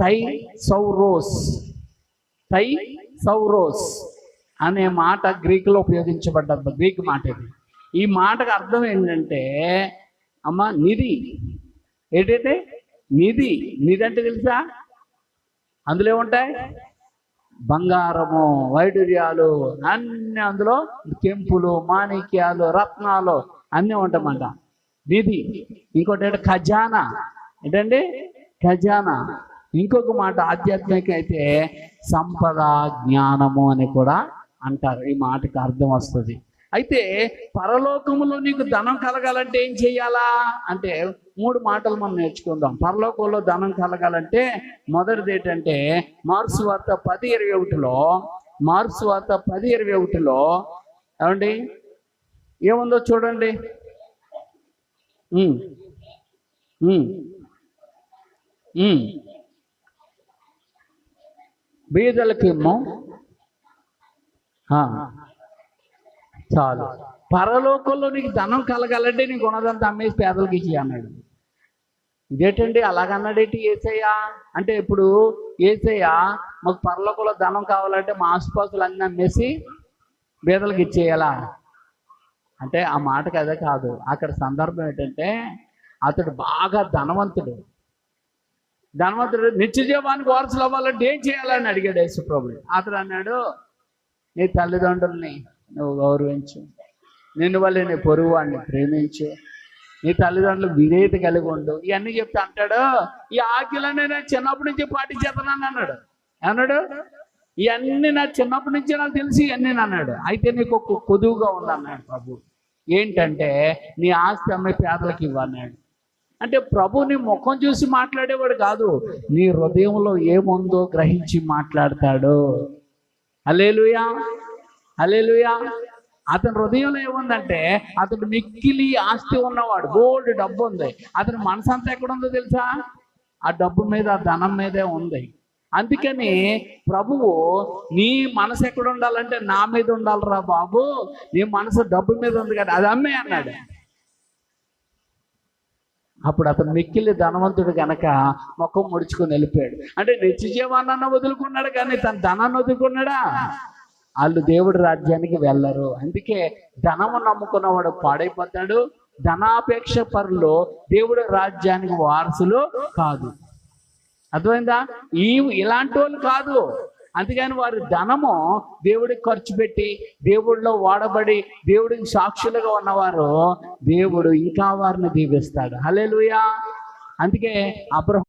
థైసౌరోస్ థైసౌరోస్ అనే మాట గ్రీకులో ఉపయోగించబడ్డది. గ్రీక్ మాట ఇది. ఈ మాటకు అర్థం ఏంటంటే అమ్మ నిధి. ఏంటంటే నిధి. నిధి అంటే తెలుసా? అందులో ఏముంటాయి? బంగారము, వైడూర్యాలు అన్నీ, అందులో కెంపులు, మాణిక్యాలు, రత్నాలు అన్నీ ఉంటాయన్నమాట. నిధి. ఇంకోటి ఏంటంటే ఖజానా. ఏంటండి? ఖజానా. ఇంకొక మాట ఆధ్యాత్మిక అయితే సంపద, జ్ఞానము అని కూడా అంటారు. ఈ మాటకి అర్థం వస్తుంది. అయితే పరలోకములో నీకు ధనం కలగాలంటే ఏం చెయ్యాలా అంటే 3 మాటలు మనం నేర్చుకుందాం. పరలోకంలో ధనం కలగాలంటే మొదటిది ఏంటంటే మార్క్స్ వార్త 10:21లో మార్క్స్ వార్త 10:21లో ఏమండి ఏముందో చూడండి. బీదలకేమో చాలు. పరలోకంలో నీకు ధనం కలగాలంటే నీకు ఉన్నదంతా అమ్మేసి పేదలకు ఇచ్చి అన్నాడు. ఇదేంటండి అలాగన్నాడేంటి యేసయ్య అంటే? ఇప్పుడు యేసయ్య మాకు పరలోకంలో ధనం కావాలంటే మా ఆసుపాసులు అన్నీ అమ్మేసి బీదలకు ఇచ్చేయాలా అంటే ఆ మాటకి అదే కాదు. అక్కడ సందర్భం ఏంటంటే అతడు బాగా ధనవంతుడు. నిత్య జీవానికి వారసులు అవ్వాలంటే ఏం చేయాలని అడిగాడు యేసుప్రభుడు. అతడు అన్నాడు, నీ తల్లిదండ్రుల్ని నువ్వు గౌరవించు, నిన్ను వల్ల నీ పొరుగు వాడిని ప్రేమించు, నీ తల్లిదండ్రులకు విధేయత కలిగి ఉండు, ఇవన్నీ చెప్తే అంటాడు ఈ ఆజ్ఞలన్నీ నేను చిన్నప్పటి నుంచి పాటించేతనని అన్నాడు. అన్నాడు ఇవన్నీ నా చిన్నప్పటి నుంచి నాకు తెలిసి ఇవన్నీ అన్నాడు. అయితే నీకు ఒక కొదువుగా ఉందన్నాడు ప్రభు. ఏంటంటే నీ ఆస్తి అమ్మే పేదలకు ఇవ్వన్నాడు. అంటే ప్రభు నీ ముఖం చూసి మాట్లాడేవాడు కాదు, నీ హృదయంలో ఏముందో గ్రహించి మాట్లాడతాడు. హల్లెలూయా, హల్లెలూయా. అతని హృదయంలో ఏముందంటే అతడు మిక్కిలి ఆస్తి ఉన్నవాడు, గోల్డ్ డబ్బు ఉంది. అతని మనసు అంతా ఎక్కడ ఉందో తెలుసా? ఆ డబ్బు మీద, ఆ ధనం మీదే ఉంది. అందుకని ప్రభువు నీ మనసు ఎక్కడ ఉండాలంటే నా మీద ఉండాలిరా బాబు, నీ మనసు డబ్బు మీద ఉంది కదా, అది అమ్మే అన్నాడు. అప్పుడు అతను మిక్కిలి ధనవంతుడు కనుక ముఖం ముడుచుకొని వెళ్ళిపోయాడు. అంటే నిత్య జీవాన్ని వదులుకున్నాడు కానీ తన ధనాన్ని వదులుకున్నాడా? వాళ్ళు దేవుడి రాజ్యానికి వెళ్ళరు. అందుకే ధనము నమ్ముకున్నవాడు పాడైపోతాడు. ధనాపేక్ష పరులు దేవుడి రాజ్యానికి వారసులు కాదు. అర్థమైందా? ఇలాంటి వాళ్ళు కాదు. అందుకని వారి ధనము దేవుడికి ఖర్చు పెట్టి దేవుడిలో వాడబడి దేవుడికి సాక్షులుగా ఉన్నవారు దేవుడు ఇంకా వారిని దీవిస్తాడు. హల్లెలూయా. అందుకే అబ్రహాము